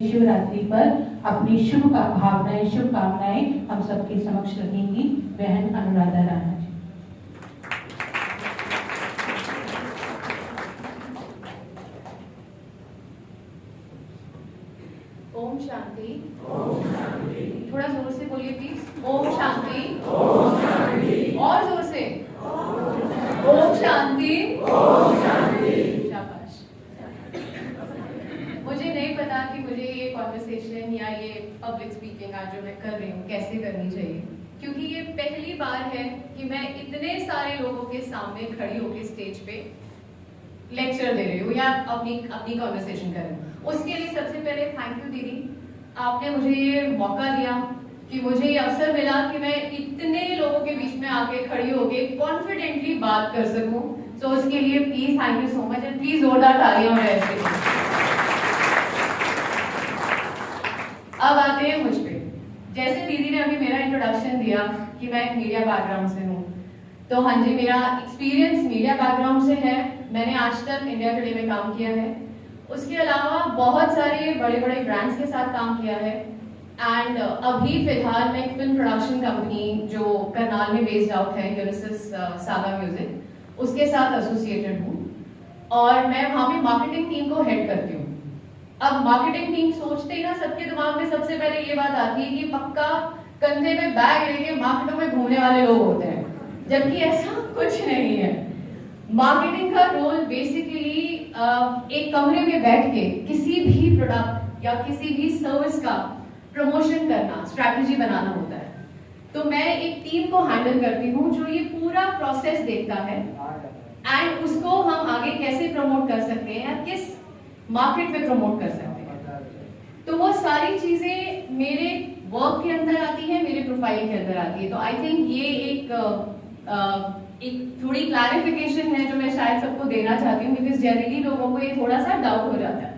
शिवरात्रि पर अपनी शुभकामनाएं हम सबके समक्ष रखेंगी बहन अनुराधा राणा जी। ओम शांति। थोड़ा जोर से बोलिए प्लीज। ओम शांति। और जोर से। ओम शांति। शाबाश। मुझे नहीं पता कि मुझे ये कॉन्वर्सेशन या ये पब्लिक स्पीकिंग आज जो मैं कर रही हूँ कैसे करनी चाहिए, क्योंकि ये पहली बार है कि मैं इतने सारे लोगों के सामने खड़ी होकर स्टेज पे लेक्चर दे रही हूँ या अपनी कॉन्वर्सेशन कर रही हूँ। उसके लिए सबसे पहले थैंक यू दीदी, आपने मुझे ये मौका दिया कि मुझे ये अवसर मिला कि मैं इतने लोगों के बीच में आके खड़ी होके कॉन्फिडेंटली बात कर सकूं। तो उसके लिए please thank you so much and please जोरदार तालियां हो ऐसे। अब आते हैं मुझ पे। जैसे दीदी ने अभी मेरा इंट्रोडक्शन दिया कि मैं एक मीडिया बैकग्राउंड से हूँ, तो हाँ जी, मेरा एक्सपीरियंस मीडिया बैकग्राउंड से है। मैंने आज तक इंडिया टुडे में काम किया है, उसके अलावा बहुत सारे बड़े बड़े ब्रांड्स के साथ काम किया है एंड अभी फिलहाल मैं एक फिल्म प्रोडक्शन कंपनी जो करनाल में बेस्ड आउट है, यूनिसिस सागा म्यूजिक, उसके साथ एसोसिएटेड हूँ और मैं वहाँ पे मार्केटिंग टीम को हेड करती हूँ। अब मार्केटिंग टीम सोचते ही ना सबके दिमाग में सबसे पहले ये बात आती है कि पक्का कंधे में बैग लेके मार्केटों में घूमने वाले लोग होते हैं, जबकि ऐसा कुछ नहीं है। मार्केटिंग का रोल बेसिकली एक कमरे में बैठ के किसी भी प्रोडक्ट या किसी भी सर्विस का प्रमोशन करना, स्ट्रैटेजी बनाना होता है। तो मैं एक टीम को हैंडल करती हूँ जो ये पूरा प्रोसेस देखता है एंड उसको हम आगे कैसे प्रमोट कर सकते हैं या किस मार्केट में प्रमोट कर सकते हैं। तो वो सारी चीजें मेरे वर्क के अंदर आती है, मेरे प्रोफाइल के अंदर आती है। तो आई थिंक ये एक थोड़ी क्लैरिफिकेशन है जो मैं शायद सबको देना चाहती हूँ, बिकॉज जनरली लोगों को ये थोड़ा सा डाउट हो जाता है।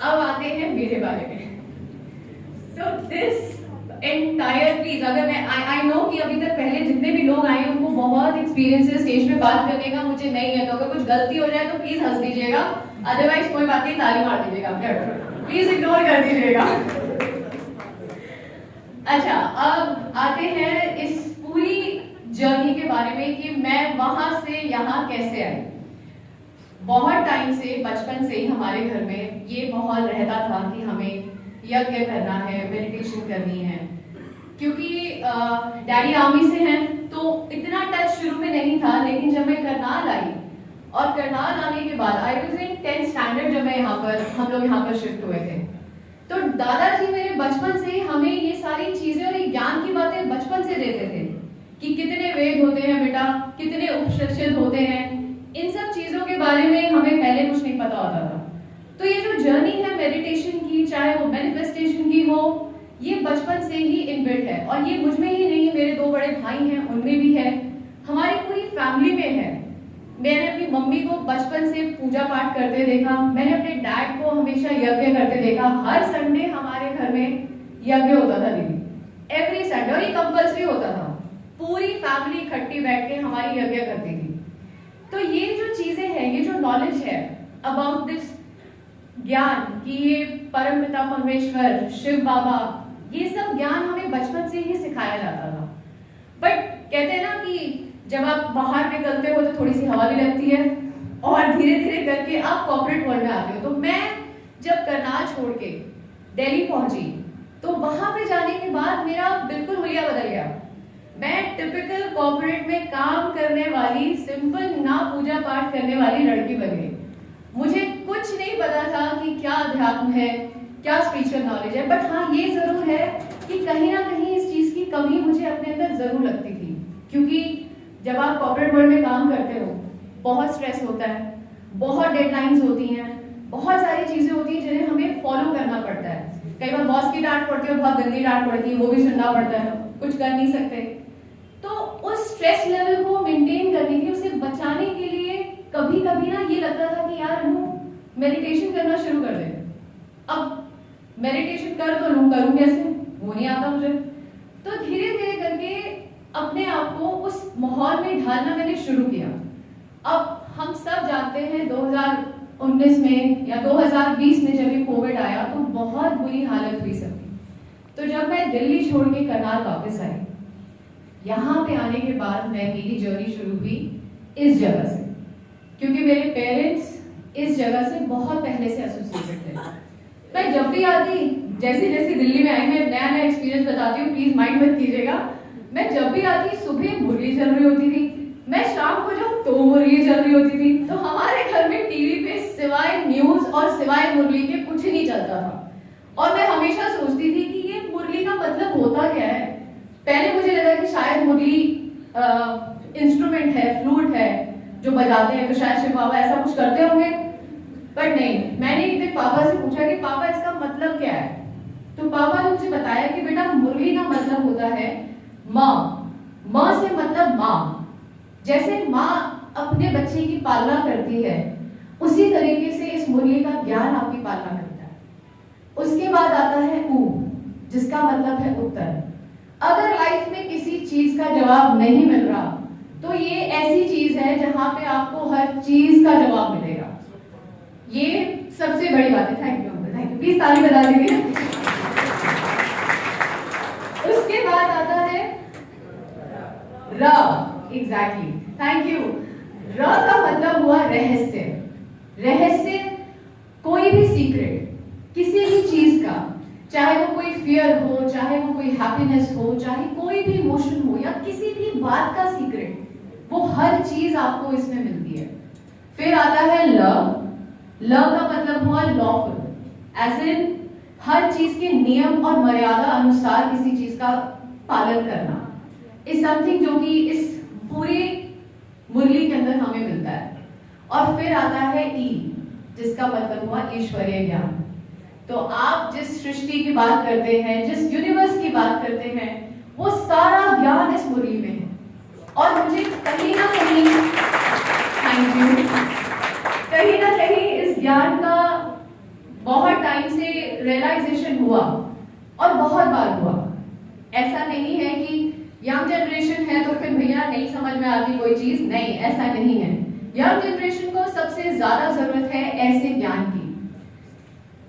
अब आते हैं मेरे बारे में। सो दिस एंटायर प्लीज, अगर मैं आई नो कि अभी तक पहले जितने भी लोग आए उनको बहुत एक्सपीरियंस है स्टेज पे बात करने का, मुझे नहीं है। तो अगर कुछ गलती हो जाए तो प्लीज हंस दीजिएगा, अदरवाइज कोई बात नहीं, ताली मार दीजिएगा, प्लीज इग्नोर कर दीजिएगा। अच्छा, अब आते हैं इस पूरी जर्नी के बारे में कि मैं वहां से यहाँ कैसे आई। बहुत टाइम से, बचपन से ही हमारे घर में ये माहौल रहता था कि हमें यज्ञ करना है, मेडिटेशन करनी है, क्योंकि डैडी आर्मी से हैं तो इतना टच शुरू में नहीं था। लेकिन जब मैं करनाल आई और करनाल आने के बाद I was in 10th standard, जब मैं हम लोग यहाँ पर शिफ्ट हुए थे, तो दादाजी मेरे बचपन से ही हमें ये सारी चीजें और ये ज्ञान की बातें बचपन से देते थे कि कितने वेद होते हैं बेटा, कितने उपनिषद होते हैं। इन सब चीजों के बारे में हमें पहले कुछ नहीं पता होता था। तो ये जो जर्नी है मेडिटेशन की, चाहे वो मैनिफेस्टेशन की हो, ये बचपन से ही इनबिल्ट है। और ये मुझ में ही नहीं, मेरे 2 बड़े भाई हैं उनमें भी है, हमारी पूरी फैमिली में है। मैंने अपनी मम्मी को बचपन से पूजा पाठ करते देखा, मैंने अपने डैड को हमेशा यज्ञ करते देखा। हर संडे हमारे घर में यज्ञ होता था दीदी, एवरी संडे, और ये कंपल्सरी होता था। पूरी फैमिली इकट्ठी बैठ के हमारी यज्ञ करती थी। तो ये जो चीजें हैं, ये जो नॉलेज है अबाउट दिस ज्ञान कि ये परमपिता परमेश्वर, शिव बाबा, ये सब ज्ञान हमें बचपन से ही सिखाया जाता था। बट कहते हैं ना कि जब आप बाहर निकलते हो तो थोड़ी सी हवा भी लगती है और धीरे धीरे करके आप कॉर्पोरेट वर्ल्ड में आते हो। तो मैं जब करनाल छोड़ के दिल्ली पहुंची तो वहां पे जाने के बाद मेरा बिल्कुल हुलिया बदल गया। मैं टिपिकल कॉर्पोरेट में काम करने वाली, सिंपल ना पूजा पाठ करने वाली लड़की बन गई। मुझे कुछ नहीं पता था कि क्या अध्यात्म है, क्या स्पिरिचुअल नॉलेज है। बट हाँ, ये जरूर है कि कहीं ना कहीं इस चीज की कमी मुझे अपने अंदर जरूर लगती थी, क्योंकि जब आप कॉर्पोरेट वर्ल्ड में काम करते हो बहुत स्ट्रेस होता है, बहुत डेडलाइंस होती हैं, बहुत सारी चीजें होती हैं जिन्हें हमें फॉलो करना पड़ता है। कई बार बॉस की डांट पड़ती है और बहुत गंदी डांट पड़ती है, वो भी सुनना पड़ता है, कुछ कर नहीं सकते। तो उस स्ट्रेस लेवल को मेंटेन करने के लिए, उसे बचाने के लिए कभी कभी ना ये लगता था कि यार अनु मेडिटेशन करना शुरू कर दे। अब मेडिटेशन कर तो लूं, करूं कैसे, वो नहीं आता मुझे। तो धीरे धीरे करके अपने आप को उस माहौल में ढालना मैंने शुरू किया। अब हम सब जानते हैं 2019 में या 2020 में जब ये कोविड आया तो मैं दिल्ली छोड़ के करनाल वापस आई। यहाँ पे आने के बाद मेरी जर्नी शुरू हुई इस जगह से, क्योंकि मेरे पेरेंट्स इस जगह से बहुत पहले से एसोसिएटेड थे। मैं जब भी आती, जैसे जैसे दिल्ली में आई, मैं नया नया एक्सपीरियंस बताती हूँ, प्लीज माइंड मत कीजिएगा। मैं जब भी आती सुबह मुरली चल रही होती थी, मैं शाम को जाऊँ तो मुरली चल रही होती थी। तो हमारे घर में टीवी पे सिवाय न्यूज और सिवाय मुरली के कुछ नहीं चलता था। और मैं हमेशा सोचती थी कि ये मुरली का मतलब होता क्या है। पहले मुझे लगा कि शायद मुरली इंस्ट्रूमेंट है, फ्लूट है जो बजाते हैं, तो शायद शिव बाबा ऐसा कुछ करते होंगे, पर नहीं। मैंने एक दिन पापा से पूछा कि पापा इसका मतलब क्या है, तो पापा ने मुझे बताया कि बेटा मुरली का मतलब होता है माँ। माँ से मतलब माँ, जैसे माँ अपने बच्चे की पालना करती है, उसी तरीके से इस मुरली का ज्ञान आपकी पालना करता है। उसके बाद आता है ऊ, जिसका मतलब है उत्तर। अगर लाइफ में किसी चीज का जवाब नहीं मिल रहा, तो ये ऐसी चीज है जहां पे आपको हर चीज का जवाब मिलेगा। ये सबसे बड़ी बात है। थैंक यू, प्लीज ताली बजा दीजिए। उसके बाद आता है र। Exactly, thank you. र का मतलब हुआ रहस्य। रहस्य कोई भी सीक्रेट, किसी भी चीज का, चाहे वो कोई फियर हो, चाहे वो कोई हैप्पीनेस हो, चाहे कोई भी इमोशन हो, या किसी भी बात का सीक्रेट, वो हर चीज आपको इसमें मिलती है। फिर आता है ल। ल का मतलब हुआ लॉफुल, एज इन हर चीज के नियम और मर्यादा अनुसार किसी चीज का पालन करना, इज समथिंग जो कि इस पूरी मुरली के अंदर हमें मिलता है। और फिर आता है ई, जिसका मतलब हुआ ईश्वरीय ज्ञान। तो आप जिस सृष्टि की बात करते हैं, जिस यूनिवर्स की बात करते हैं, वो सारा ज्ञान इस मुरली में है। और मुझे कहीं ना कहीं, थैंक यू, कहीं ना कहीं इस ज्ञान का बहुत टाइम से रियलाइजेशन हुआ, और बहुत बार हुआ। ऐसा नहीं है कि यंग जनरेशन है तो फिर भैया नहीं समझ में आती कोई चीज, नहीं, ऐसा नहीं है। यंग जनरेशन को सबसे ज्यादा जरूरत है ऐसे ज्ञान की।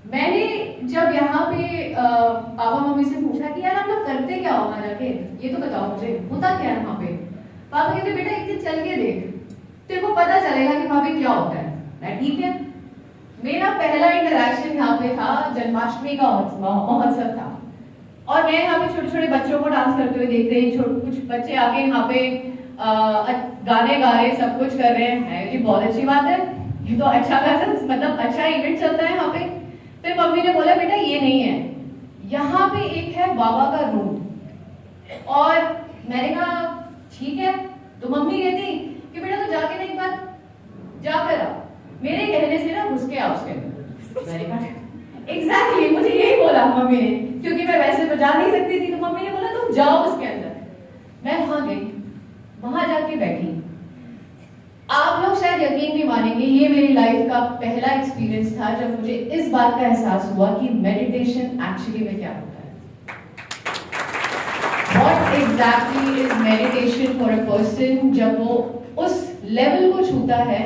मैंने जब यहाँ पे पापा मम्मी से पूछा कि यार आप लोग करते क्या हो वहां जाके, ये तो बताओ मुझे, होता क्या है वहां पे। पापा कहते बेटा एक दिन चल के देख, तेरे को पता चलेगा कि वहां पे क्या होता है। मैं ठीक है। मेरा पहला इंटरेक्शन यहाँ पे था, जन्माष्टमी का महोत्सव था, और मैं यहाँ पे छोटे छोटे बच्चों को डांस करते हुए देख रही हूँ। कुछ बच्चे आगे यहाँ पे गाने गा रहे, सब कुछ कर रहे हैं। ये बहुत अच्छी बात है, ये तो अच्छा खासा मतलब अच्छा इवेंट चलता है यहाँ पे। फिर मम्मी ने बोला बेटा ये नहीं है, यहाँ पे एक है बाबा का रूम। और मैंने कहा ठीक है। तो मम्मी कहती कि बेटा तो जाके ना एक बार जाकर आ, मेरे कहने से ना घुस के आ उसके अंदर। मैंने कहा एग्जैक्टली, मुझे यही बोला मम्मी ने, क्योंकि मैं वैसे तो जा नहीं सकती थी। तो मम्मी ने बोला तुम जाओ उसके अंदर। मैं वहां गई, वहां जाके बैठी। आप लोग शायद यकीन नहीं मानेंगे, ये मेरी लाइफ का पहला एक्सपीरियंस था जब मुझे इस बात का एहसास हुआ कि मेडिटेशन एक्चुअली में क्या होता है। What exactly is meditation for a person? जब वो उस लेवल को छूता है